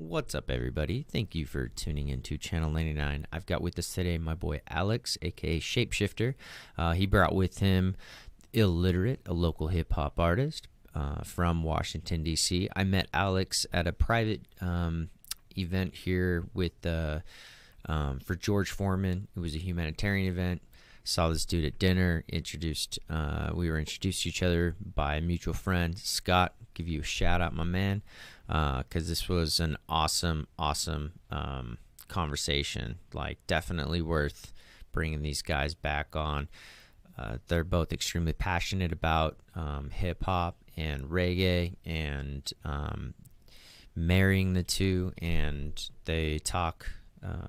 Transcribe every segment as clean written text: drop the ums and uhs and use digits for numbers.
What's up, everybody? Thank you for tuning into Channel 99. I've got with us today my boy Alex, aka Shapeshifter. He brought with him Literate, a local hip-hop artist from Washington, D.C. I met Alex at a private event here with for George Foreman. It was a humanitarian event. Saw this dude at dinner. We were introduced to each other by a mutual friend, Scott. Give you a shout out, my man, because this was an awesome conversation. Like, definitely worth bringing these guys back on. They're both extremely passionate about hip hop and reggae and marrying the two, and they talk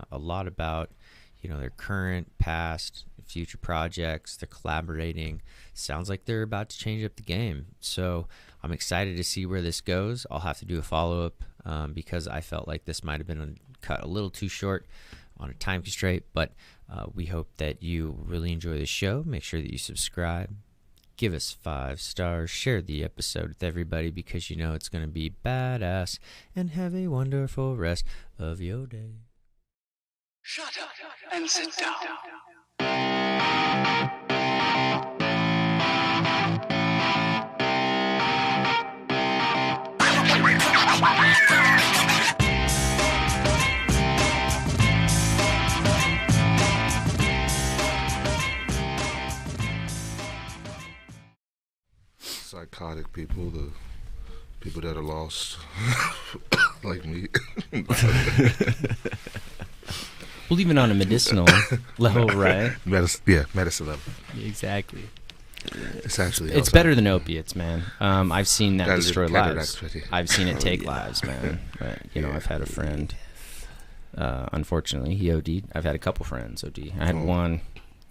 a lot about their current, past, future projects. They're collaborating. Sounds like they're about to change up the game. So I'm excited to see where this goes. I'll have to do a follow-up because I felt like this might have been cut a little too short on a time constraint, but we hope that you really enjoy the show. Make sure that you subscribe, give us 5 stars, share the episode with everybody because it's going to be badass, and have a wonderful rest of your day. Shut up and sit down. Psychotic people, the people that are lost, like me. Well, even on a medicinal level, right? Medicine level. Exactly. It's better than opiates, man. I've seen that destroy lives. Activity. I've seen it take lives, man. But, I've had a friend. Unfortunately, he OD'd. I've had a couple friends OD. I had one.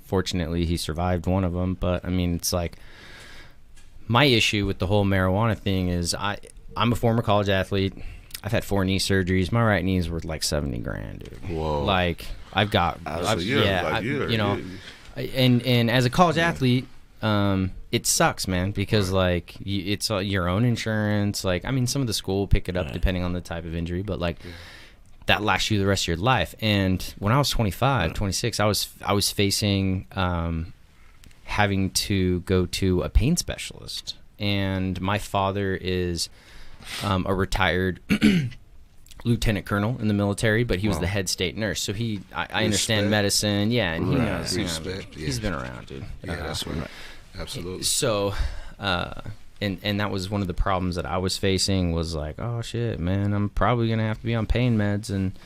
Fortunately, he survived one of them. But it's like, my issue with the whole marijuana thing is I'm a former college athlete. I've had 4 knee surgeries. My right knee is worth like $70,000, dude. Whoa! Like, and as a college athlete, it sucks, man, because it's your own insurance. Some of the school will pick it up depending on the type of injury, but that lasts you the rest of your life. And when I was 25, 26, I was facing having to go to a pain specialist, and my father is a retired lieutenant colonel in the military, but he was the head state nurse, so I understand medicine, and he knows. He's been around, dude. Yeah, that's right. Absolutely. So, and that was one of the problems that I was facing, was like, oh shit, man, I'm probably gonna have to be on pain meds, and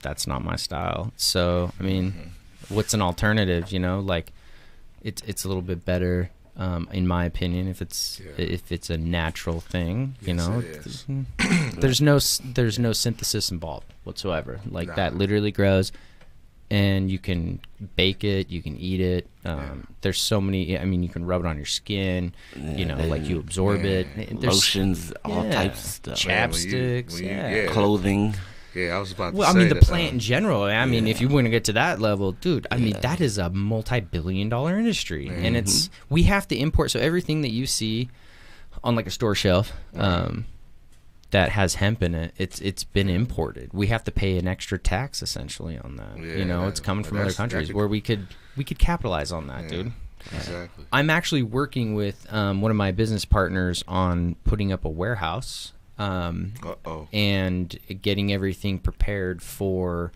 that's not my style. So, what's an alternative? It's a little bit better. In my opinion, if it's a natural thing, there's no synthesis involved whatsoever. That literally grows, and you can bake it, you can eat it. There's so many. You can rub it on your skin. You absorb it. Lotions, all types of stuff. Chapsticks, clothing. Yeah, I was about to say Well, the that, plant in general, if you want to get to that level, dude, that is a multi-billion-dollar industry. Mm-hmm. And we have to import, so everything that you see on a store shelf that has hemp in it, it's been imported. We have to pay an extra tax, essentially, on that. Yeah, it's coming from other countries where we could capitalize on that, dude. Exactly. I'm actually working with one of my business partners on putting up a warehouse. And getting everything prepared for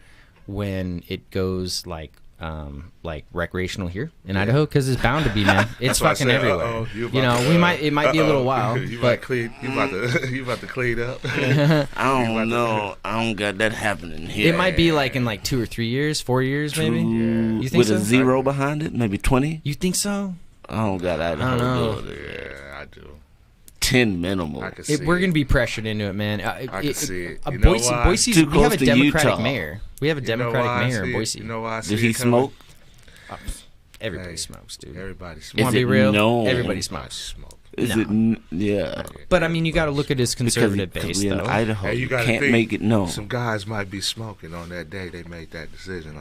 when it goes recreational here in Idaho, because it's bound to be, man. It's fucking everywhere. It might be a little while. You about to clean up. I don't know. I don't got that happening here. It might be in 2 or 3 years, 4 years, maybe. You think with so? A zero behind it, maybe 20. You think so? I don't got Idaho. I don't know. Yeah, I do. 10 minimum. We're gonna be pressured into it, man. I can see it. Boise, we have a Democratic mayor. We have a Democratic mayor in Boise. You know why? Did he smoke? Everybody smokes, dude. Everybody smokes. Want to be real? known? Everybody smokes. Is it? Yeah. But you got to look at his conservative base, we in though. Idaho, Hey, you gotta can't think, make it known. Some guys might be smoking on that day they made that decision.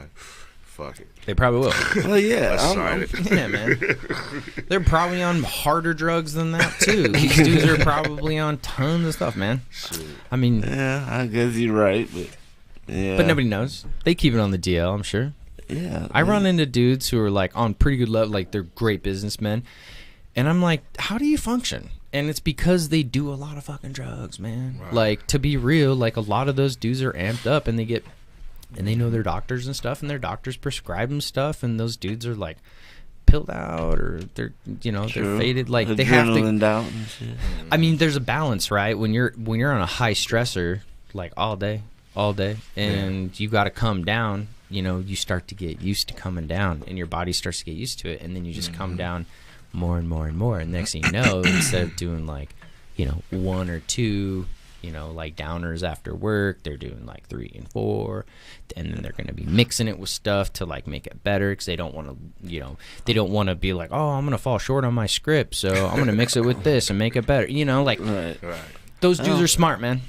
fuck it. They probably will. Well, yeah. Let's try it. Yeah, man. They're probably on harder drugs than that too. These dudes are probably on tons of stuff, man. Shit. I mean, Yeah, I guess you're right, but yeah. but nobody knows. They keep it on the DL, I'm sure. Yeah. I run into dudes who are like on pretty good level, like they're great businessmen, and I'm like, how do you function? And it's because they do a lot of fucking drugs, man. Right. Like, to be real, like a lot of those dudes are amped up, and they know their doctors and stuff, and their doctors prescribe them stuff, and those dudes are like pilled out, or they're they're faded. Like they have to. Adrenaline out and shit. I mean, there's a balance, right? When you're on a high stressor, like all day, and you got to come down. You start to get used to coming down, and your body starts to get used to it, and then you just come down more and more and more, and next thing you know, instead of doing like one or two like downers after work, they're doing like 3 and 4, and then they're going to be mixing it with stuff to like make it better, because they don't want to they don't want to be like, oh, I'm going to fall short on my script, so I'm going to mix it with this and make it better, like Right. those dudes are smart, man.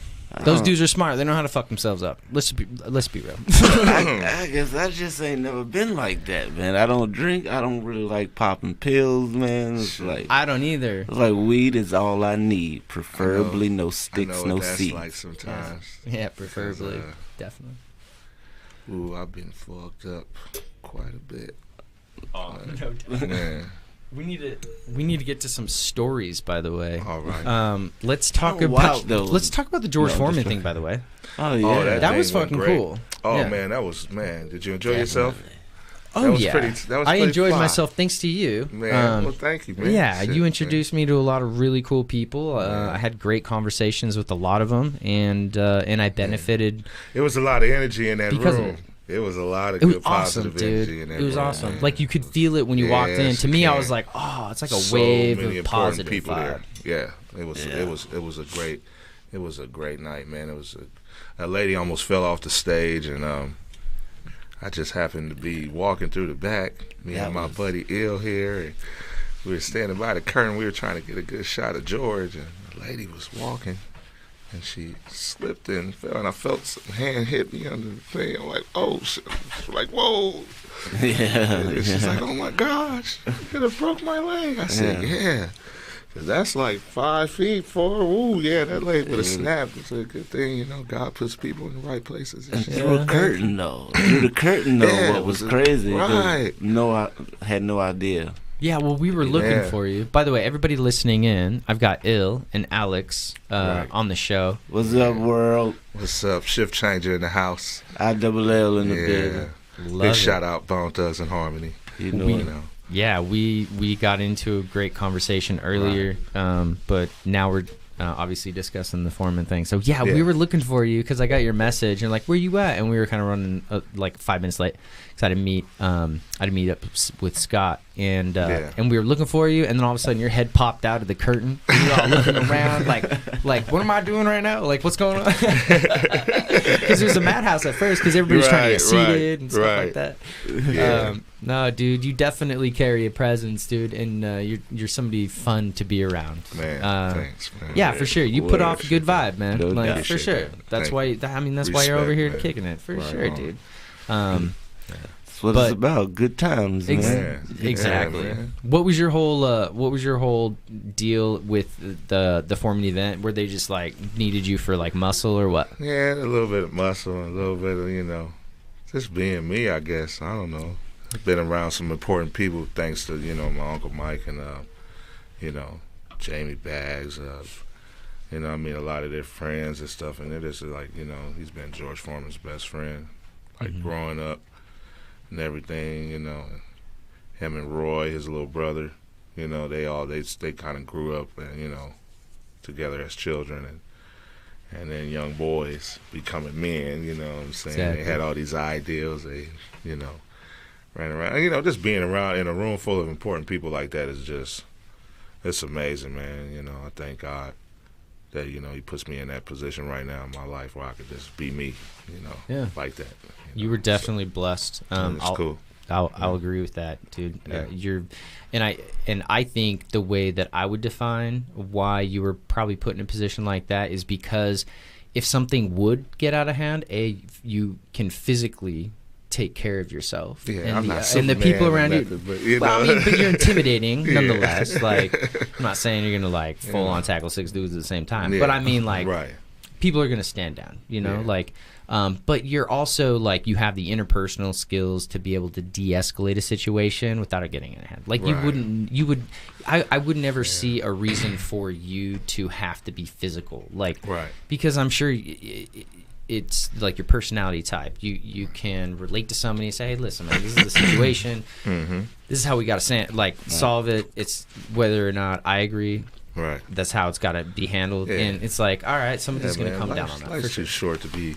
Those dudes are smart. They know how to fuck themselves up. Let's be real. I guess I just ain't never been like that, man. I don't drink. I don't really like popping pills, man. It's like I don't either. it's like weed is all I need. Preferably no sticks, I know no what that's seeds. like sometimes. Yeah, preferably, Uh, definitely. Ooh, I've been fucked up quite a bit. Oh, no doubt. Man, We need to get to some stories, by the way. all right. Let's talk Oh, wow, about those- the George No, Foreman just- thing, by the way. Oh yeah, That thing was went fucking great. cool. Oh Yeah. man, did you enjoy yourself? Oh That was yeah, pretty- that was I pretty enjoyed fly. myself thanks to you. Man, well, thank you, man. Yeah, Shit, you man. introduced me to a lot of really cool people. I had great conversations with a lot of them, and I benefited. It was a lot of energy in that Because of room. It was a lot of It was good awesome, positive dude. energy in that It was room, awesome. man. Like you could feel it when you walked in. Yes, To you me, I can. was like, oh, it's like a So wave many of important positive people vibe. there. Yeah, it was a great night, man. It was a lady almost fell off the stage, and I just happened to be walking through the back. Me and my buddy Ill here, and we were standing by the curtain. We were trying to get a good shot of George, and the lady was walking, and she slipped and fell, and I felt some hand hit me under the thing. I'm like, oh, shit. Like, whoa. yeah. And she's like, oh my gosh, you could have broke my leg. I said, yeah. Cause that's like 5 feet, 4. Ooh, yeah, that leg would have snapped. It's a good thing, God puts people in the right places. And shit. Through the curtain, though. Through the curtain, though. Yeah, what was it was crazy? 'cause right. I had no idea. Yeah, well, we were looking Yeah. for you. By the way, everybody listening in, I've got Il and Alex Right. on the show. What's up, world? What's up, shift changer in the house? ILL in the Yeah, building. Love big it. shout out Bone Thugs and Harmony. You know, We- it. Yeah, we got into a great conversation earlier, but now we're obviously discussing the Foreman thing. So yeah, we Yeah. were looking for you because I got your message and like, where you at? And we were kind of running like 5 minutes late because I had to meet up with Scott, and we were looking for you, and then all of a sudden your head popped out of the curtain. And you're all looking around like what am I doing right now? Like what's going on? Because it was a madhouse at first because everybody's trying to get seated and stuff like that. Yeah. No, dude, you definitely carry a presence, dude, and you're somebody fun to be around. Man, thanks, man. Yeah, for sure. You put Word. off a good vibe, man. No Like doubt. for sure. Appreciate that. That's Thank why. I mean, that's why you're over Respect, here man. kicking it, for Right sure, on. dude. That's what But- it's about. Good times, Ex- man. Yeah. Exactly. Yeah, man. What was your whole deal with the Foreman event? Were they just like needed you for like muscle or what? Yeah, a little bit of muscle, a little bit of, just being me, I guess. I don't know. I've been around some important people thanks to, my Uncle Mike and, Jamie Baggs. A lot of their friends and stuff. And it is like, he's been George Foreman's best friend, like growing up and everything, and him and Roy, his little brother, they kind of grew up and, together as children. And then young boys becoming men, you know what I'm saying? Exactly. They had all these ideals, they, ran around. Just being around in a room full of important people like that is just, it's amazing, man. I thank God that, he puts me in that position right now in my life where I could just be me, Yeah. like that. You were definitely blessed. It's cool. I'll agree with that, dude. Yeah. And I think the way that I would define why you were probably put in a position like that is because if something would get out of hand, you can physically take care of yourself. Yeah, and I'm the, not and the Superman people or around you. nothing, but, you Well, I know. mean, but you're intimidating Yeah. nonetheless. Like, I'm not saying you're gonna like full on tackle 6 dudes at the same time, but I mean, like, right. people are gonna stand down. You know, Yeah. like. But you're also like you have the interpersonal skills to be able to de-escalate a situation without it getting in a hand. Like I would never see a reason for you to have to be physical. Like, because I'm sure it's like your personality type. You can relate to somebody and say, hey, listen, man, this is the situation. This is how we got to solve it. It's whether or not I agree. Right. That's how it's got to be handled. Yeah. And it's like, all right, somebody's going to come down on that. Life's too short to be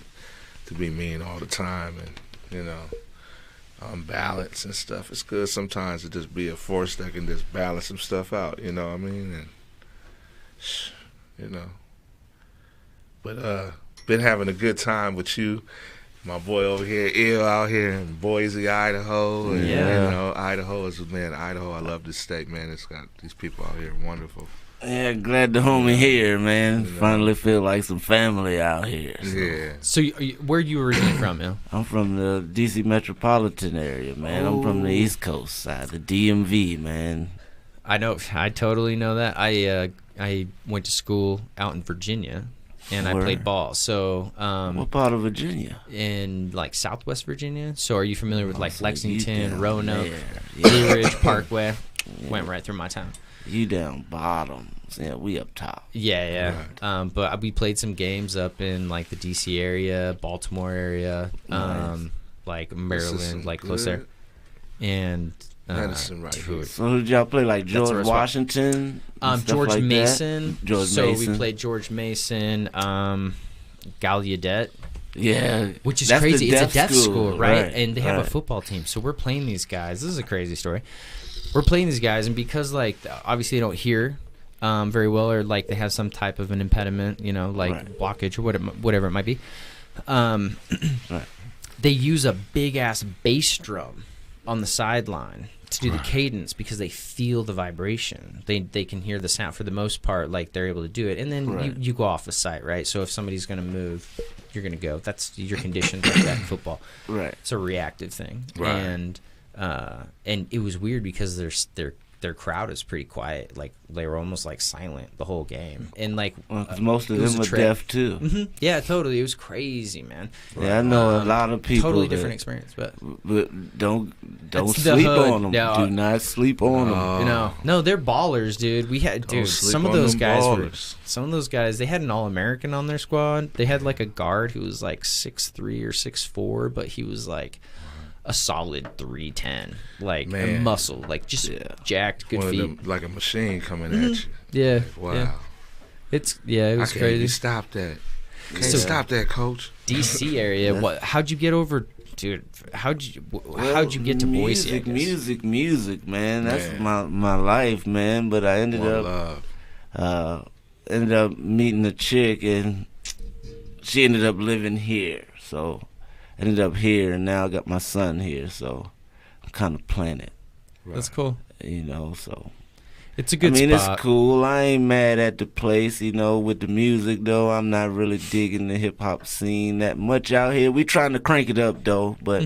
mean all the time and, you know, unbalanced and stuff. It's good sometimes to just be a force that can just balance some stuff out, you know what I mean? And, you know. But been having a good time with you. My boy over here, Ill, out here in Boise, Idaho. And, you know, Idaho, I love this state, man. It's got these people out here wonderful. Yeah, glad the homie here, man. Finally feel like some family out here. So. Yeah. So, where are you originally from, man? I'm from the D.C. metropolitan area, man. I'm from the East Coast side, the DMV, man. I know. I totally know that. I went to school out in Virginia, and I played ball. So, what part of Virginia? In like Southwest Virginia. So, are you familiar with like Lexington, Roanoke, Blue Ridge Parkway? Went right through my town. You down bottom. Yeah, we up top. Yeah. Right. But we played some games up in like the DC area, Baltimore area, like Maryland, like close there. And Madison right here. So did y'all play like George Washington? George like Mason. So we played George Mason, Gallaudet. Yeah, which is crazy. It's a deaf school, right? And they have right. a football team. So we're playing these guys. This is a crazy story. We're playing these guys, and because like obviously they don't hear very well, or like they have some type of an impediment, you know, like blockage or whatever it might be. They use a big ass bass drum on the sideline to do the cadence because they feel the vibration. They can hear the sound for the most part. Like they're able to do it, and then you go off the site, right? So if somebody's gonna move, you're gonna go. That's your conditions like that in football. Right. It's a reactive thing, right. And it was weird because their crowd is pretty quiet. Like they were almost like silent the whole game, and like most of them are deaf too. Mm-hmm. Yeah, totally. It was crazy, man. Yeah, I know a lot of people. Totally different experience, but don't sleep on them. No. Do not sleep on them. No, they're ballers, dude. We had some of those guys they had an All-American on their squad. They had like a guard who was like 6'3" or 6'4", but he was like a solid 310, like a muscle, like just jacked, good feet, them, like a machine coming at you. Yeah, like, wow. Yeah. It was I crazy. Can't stop that. Can't stop that, coach. DC area. How'd you get over, dude? How'd you get to Boise? Music, man. That's my life, man. But I ended up meeting a chick, and she ended up living here, so. Ended up here, and now I got my son here, so I'm kind of playing it. Right. That's cool. You know, so. It's a good spot. It's cool. I ain't mad at the place, you know, with the music, though. I'm not really digging the hip-hop scene that much out here. We trying to crank it up, though, but,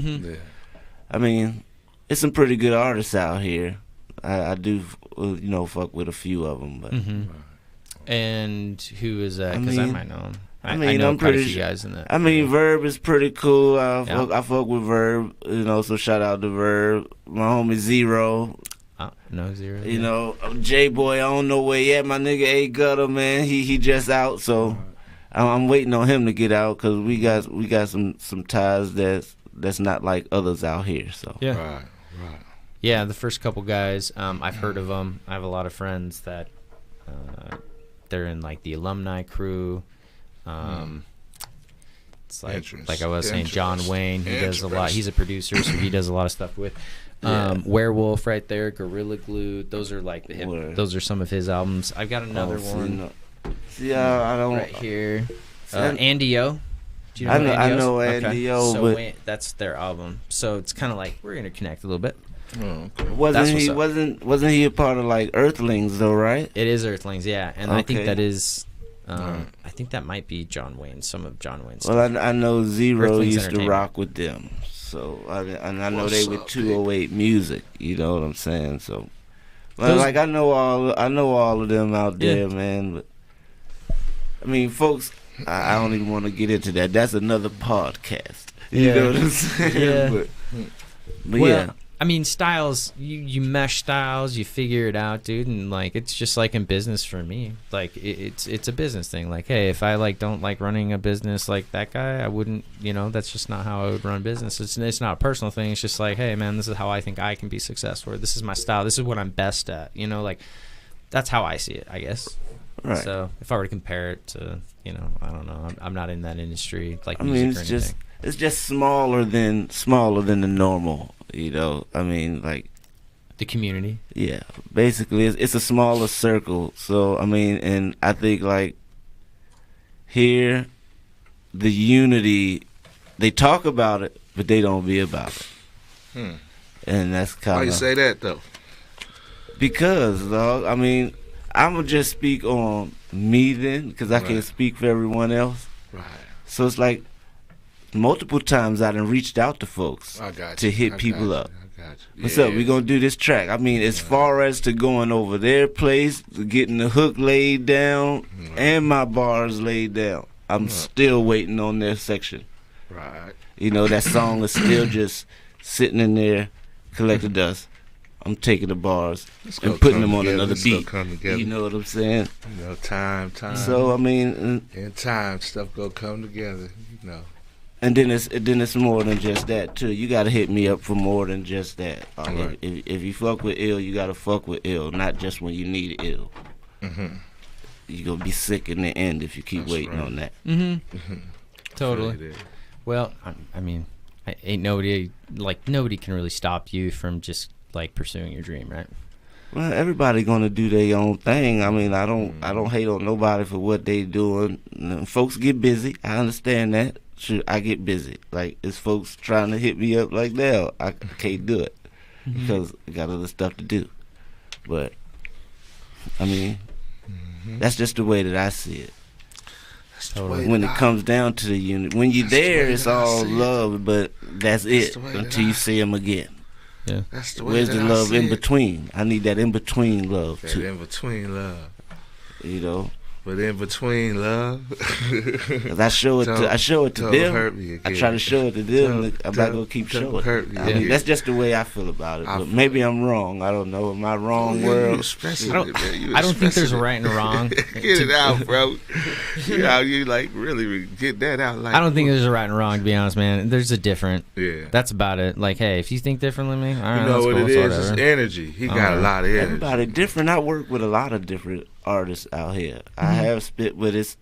I mean, it's some pretty good artists out here. I do, you know, fuck with a few of them, but. And who is that? Because I might know him. I know I'm quite pretty a few guys in that. I mean, Verb is pretty cool. I fuck with Verb, you know, so shout out to Verb. My homie Zero. No Zero. You know, J-Boy, I don't know where yet. My nigga A Gutter, man, he just out, so I'm waiting on him to get out because we got some ties that's not like others out here. So right. Yeah, the first couple guys, I've heard of them. I have a lot of friends that they're in like the alumni crew. It's like I was saying, John Wayne, he does a lot. He's a producer, so he does a lot of stuff with Werewolf right there, Gorilla Glue. Those are like those are some of his albums. I've got another one. I don't right here. Andy O. Do you know I know Andy O, so but that's their album. So it's kind of like we're gonna connect a little bit. Oh, okay. Wasn't he a part of like Earthlings though, right? It is Earthlings, yeah, and I think that is. I think that might be John Wayne. Some of John Wayne's stuff. Well, I know Zero Earthlings used to rock with them. So I know What's they with up, 208 Music. You know what I'm saying? So, like I know all of them out there, man. But I mean, folks, I don't even want to get into that. That's another podcast. You know what I'm saying? Yeah. But Well, yeah. I mean, styles, you mesh styles, you figure it out, dude, and like it's just like in business for me. Like it's a business thing. Like, hey, if I like don't like running a business like that guy, I wouldn't, that's just not how I would run business. It's not a personal thing. It's just like, hey, man, this is how I think I can be successful. Or this is my style. This is what I'm best at. Like that's how I see it, I guess. Right. So if I were to compare it to, I don't know. I'm not in that industry like I music mean, or anything. it's just smaller than the normal. I mean, like The community. Yeah, basically, it's a smaller circle. So I mean, and I think like here, the unity, they talk about it, but they don't be about it. And that's kind of Why you say that though? Because, dog, I mean, I'm gonna just speak on me then, because I can't speak for everyone else. Right. So it's like multiple times I done reached out to folks to hit people up. What's up? We gonna do this track. I mean, as far as to going over their place, to getting the hook laid down, and my bars laid down, I'm still waiting on their section. Right. That song is still just sitting in there, collecting dust. I'm taking the bars and putting them on another beat. You know what I'm saying? Time. So I mean, in time, stuff gonna come together. And then it's more than just that too. You gotta hit me up for more than just that. Right. If you fuck with ill, you gotta fuck with ill, not just when you need ill. You gonna be sick in the end if you keep waiting on that. Totally. Well, I mean, ain't nobody can really stop you from just like pursuing your dream, right? Well, everybody gonna do their own thing. I mean, I don't hate on nobody for what they doing. Folks get busy. I understand that. Sure, I get busy. Like, it's folks trying to hit me up like that. I can't do it because I got other stuff to do. But I mean, that's just the way that I see it. When it comes down to the unit, when you're there, it's all love, but that's it until you see them again. Yeah. That's the way. Where's the love in between? I need that in between love too. In between love. But in between love. Cause I show it to them. I try to show it to them. I'm not gonna keep showing it. I mean, that's just the way I feel about it. But maybe I'm wrong. I don't know. Am I wrong, world? I don't think there's a right and a wrong. Get it out, bro. You like really get that out. Like, I don't think there's a right and wrong, to be honest, man. There's a different. Yeah. That's about it. Like, hey, if you think differently than me, all right, you know what cool, it is? It's energy. He got a lot of energy. Everybody different. I work with a lot of different artists out here. I have spit, but it's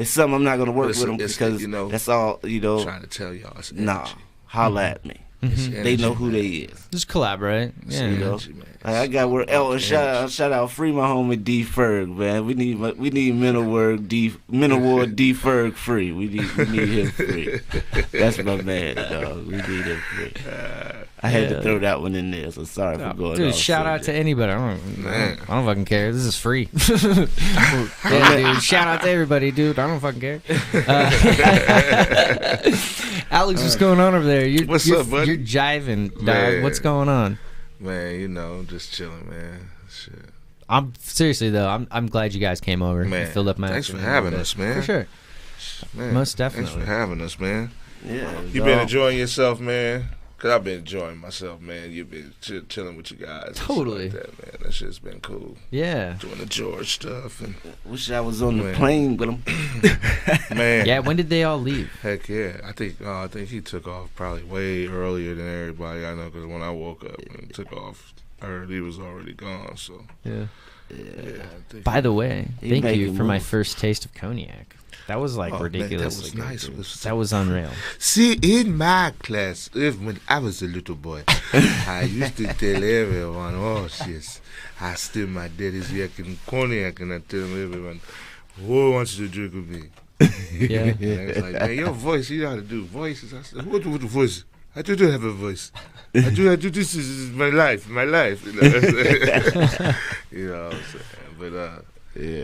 something I'm not gonna work with them because that's all. Trying to tell y'all, it's energy. Nah, holla at me. They know who they is. Just collaborate. Yeah. Energy, man. I got word. Shout out, free my homie D Ferg, man. We need mental ward D Ferg free. We need him free. That's my man, dog. We need him free. I had to throw that one in there, so sorry for going. Dude, shout out to anybody. I don't fucking care. This is free. Yeah, dude. Shout out to everybody, dude. I don't fucking care. Alex, what's going on over there? What's up, buddy? You're jiving, dog. Man. What's going on? Man, just chilling, man. Shit. I'm seriously though. I'm glad you guys came over. Man, You filled up my. thanks for having us, man. For sure. Man, Most definitely. Thanks for having us, man. Yeah, You been enjoying yourself, man? Cause I've been enjoying myself, man. You've been chilling with you guys. and shit Totally. like that, man. That shit's been cool. Yeah. Doing the George stuff and Wish I was on the plane with them. man. Yeah. When did they all leave? Heck yeah. I think he took off probably way earlier than everybody I know. Cause when I woke up and took off, I heard he was already gone. So Yeah. yeah. By the way, He thank you making for my moves. first taste of cognac. That was like Oh, man, ridiculous. that was nice. That was unreal. See, in my class, when I was a little boy, I used to tell everyone, oh, shit, I steal my daddy's yakking cognac, and I tell everyone, who wants to drink with me? Yeah. And I was like, man, your voice, you know how to do voices. I said, what voice? I do have a voice. I do, this is my life. You know what I'm saying? But,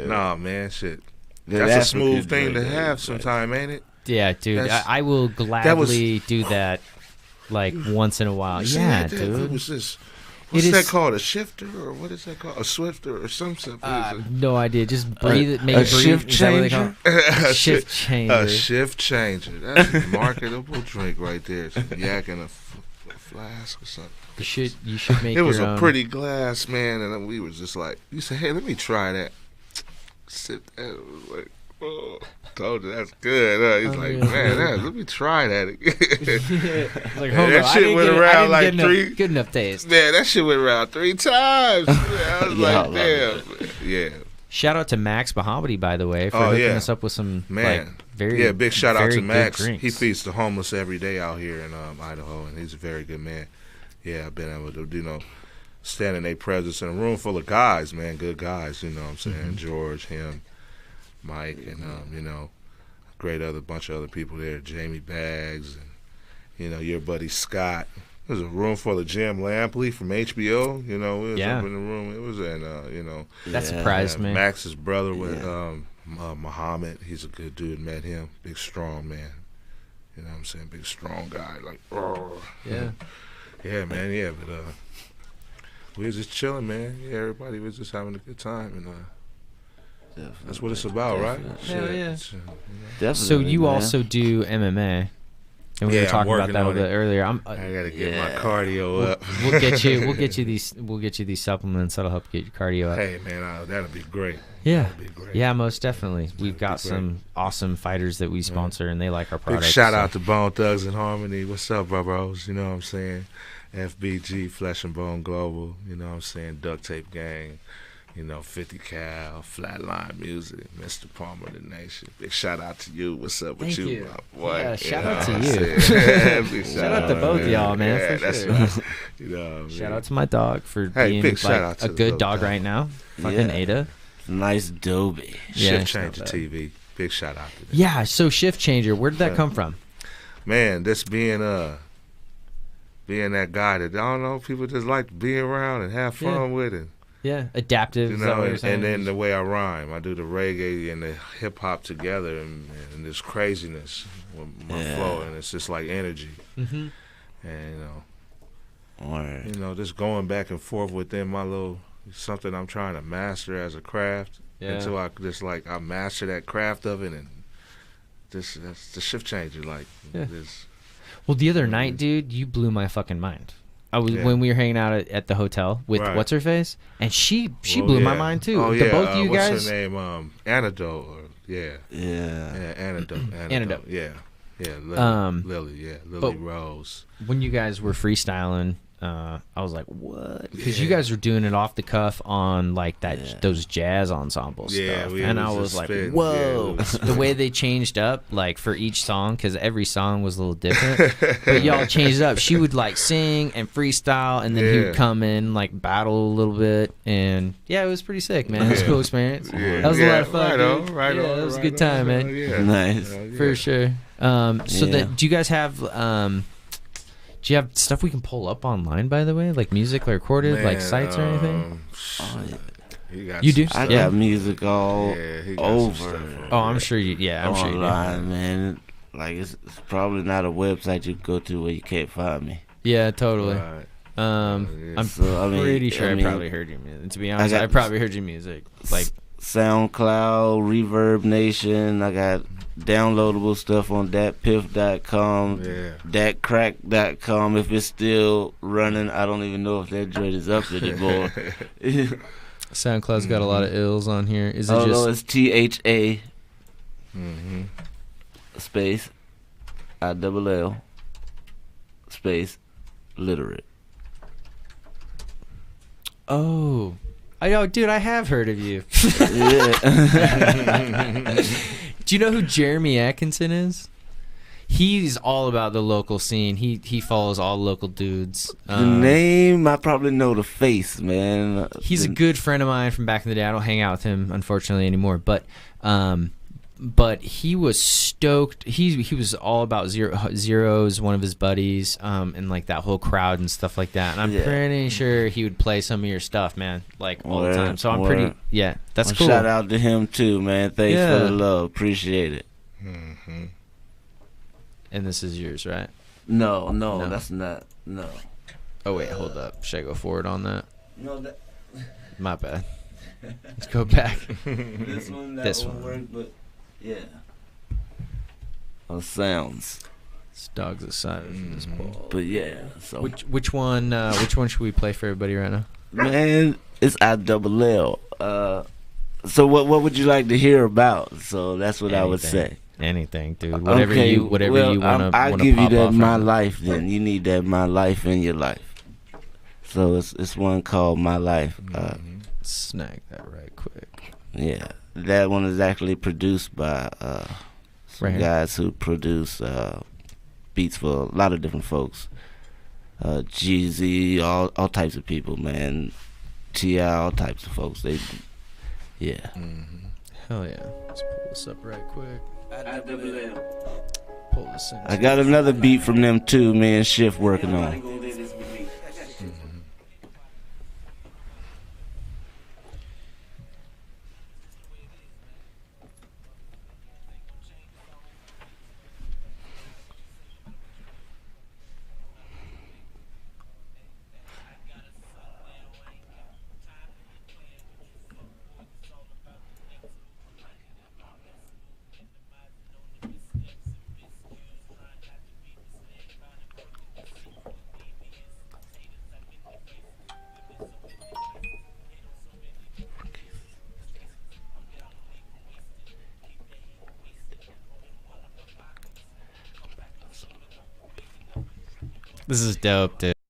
nah, man, shit. That's a smooth thing to have sometime, ain't it? Yeah, dude. That's- I will gladly do that like once in a while. You see Yeah, that? dude. It was this. What's It that is- called? A shifter or what is that called? A swifter or something? No idea. Just breathe it. Make a it breathe. shift Is that what they call changer? it? Shift changer. A shift changer. That's a marketable drink right there. Some yak in a flask or something. You should make It was your a own. pretty glass, man, and we was just like, you said, hey, let me try that. Sip that. It was like, oh, told you that's good. He's like, man, let me try that again. Like, Man, hold that on, shit I didn't went get it- around I didn't like get enough- three- Good enough taste. Man, that shit went around 3 times. I was Yeah, I like, love damn. Yeah. Shout out to Max Bahamadi, by the way, for Oh, hooking yeah. us up with some Man, like very yeah, big shout out very to good Max. drinks. He feeds the homeless every day out here in Idaho, and he's a very good man. Yeah, I've been able to, stand in their presence in a room full of guys, man, good guys, you know what I'm saying? Mm-hmm. George, him, Mike, and, great bunch of other people there, Jamie Baggs, and, your buddy Scott. There's a room full of Jim Lampley from HBO, we was Yeah. up in the room. It was That surprised me. Max's brother with Muhammad. He's a good dude. Met him. Big, strong man. You know what I'm saying? Big, strong guy. Like, Yeah. yeah, man. Yeah, but we was just chilling, man. Yeah, everybody was just having a good time, and that's what it's about, right? Hell Shit. yeah. It's, Definitely, So you man. also do MMA, and we Yeah, were I'm talking about working that a on little bit it. earlier. I gotta get my cardio up. We'll get you these supplements that'll help get your cardio up. Hey, man, that'll be great. Yeah, That'd be great. yeah, most definitely. We've got great. some awesome fighters that we sponsor, and they like our Big products. shout so- out to Bone Thugs and Harmony. What's up, bros? You know what I'm saying? FBG, Flesh and Bone Global. You know what I'm saying? Duct Tape Gang. 50 Cal, Flatline Music, Mr. Palmer the Nation. Big shout out to you. What's up with Thank you. my boy? Yeah, shout know out to what I'm you. saying? Big Shout out to both y'all, man, Yeah, for that's sure. right. You know, Shout out to my dog for Hey, being big shout like out to a the good little dog dog. right now. Fucking Yeah. Ada. Nice Dobie. Yeah, Shift it's not Changer bad. TV. Big shout out to them. Yeah, so Shift Changer, where did that Yeah. come from? Man, this being that guy that I don't know, people just like to be around and have fun Yeah. with it. Yeah, adaptive. Is that what you're saying? and then the way I rhyme, I do the reggae and the hip hop together, and this craziness with my flow, and it's just like energy, Mm-hmm. and Word. just going back and forth within my little something I'm trying to master as a craft until I just I master that craft of it, and that's the shift changer. Like, Yeah. this, Well, the other night, dude, you blew my fucking mind. I was Yeah. when we were hanging out at the hotel with Right. what's her face, and she well, blew my yeah. mind too. Oh The yeah, both of you what's guys. her name? Antidote. Yeah. Antidote. Antidote. Yeah. Lily, Lily. Yeah, Lily but- Rose. When you guys were freestyling, I was like, "What?" Because you guys were doing it off the cuff on like that those jazz ensemble Yeah, stuff, we and I was was just like, spitting. "Whoa!" Yeah, The way they changed up, like for each song, because every song was a little different. But y'all changed it up. She would like sing and freestyle, and then he Yeah. would come in like battle a little bit, and yeah, it was pretty sick, man. It was a Yeah. cool experience. Yeah, That was a lot of fun. Right on, dude. right yeah, on. it was a right good on, time, right man. on, Yeah. Nice. For sure. So Yeah. that do you guys have do you have stuff we can pull up online, by the way, like music or recorded, like Man, sites or anything? Oh, yeah. He got You do? some I stuff. Yeah. got music all Yeah, he got over. some stuff on Oh, I'm there. sure you. Yeah, I'm sure you do. online, man. Like it's probably not a website you can go to where you can't find me. Yeah, totally. Right. I'm So, I mean, pretty sure I, I mean, probably heard your music. To be honest, got- I probably heard your music. Like, SoundCloud, Reverb Nation. I got downloadable stuff on datpiff.com, Yeah. datcrack.com. If it's still running, I don't even know if that joint is up anymore. SoundCloud's got a lot of ills on here. Is it Oh just? no, it's THA Mm-hmm. space ILL space Literate. Oh, dude, I have heard of you. Yeah. Do you know who Jeremy Atkinson is? He's all about the local scene. He follows all local dudes. The name, I probably know the face, man. He's a The- good friend of mine from back in the day. I don't hang out with him, unfortunately, anymore. But he was stoked. He was all about Zero's one of his buddies, and like that whole crowd and stuff like that. And I'm Yeah. pretty sure he would play some of your stuff, man, like all the Word, time. So I'm word. pretty, yeah, that's Well, cool. Shout out to him too, man. Thanks Yeah. for the love. Appreciate it. Mm-hmm. And this is yours, right? No, No. that's not. No. Oh wait, hold up. Should I go forward on that? No, that. My bad. Let's go back. This one, that This one one. work, but yeah. Sounds. This dog's excited for this ball. But yeah, so Which one should we play for everybody right now? man, it's ILL. So what would you like to hear about? So that's what I would say. Anything, dude. Whatever you want to. I'll give you pop that off My right now. Life. Then you need that My Life in your life. So it's one called My Life. Snag that right quick. Yeah, that one is actually produced by some Right here. guys who produce beats for a lot of different folks. Jeezy, all types of people, man. T.I., all types of folks. Yeah. Hell yeah. Let's pull this up right quick. Pull this in. I got another beat from them too, me and Shift working on. This is dope, dude.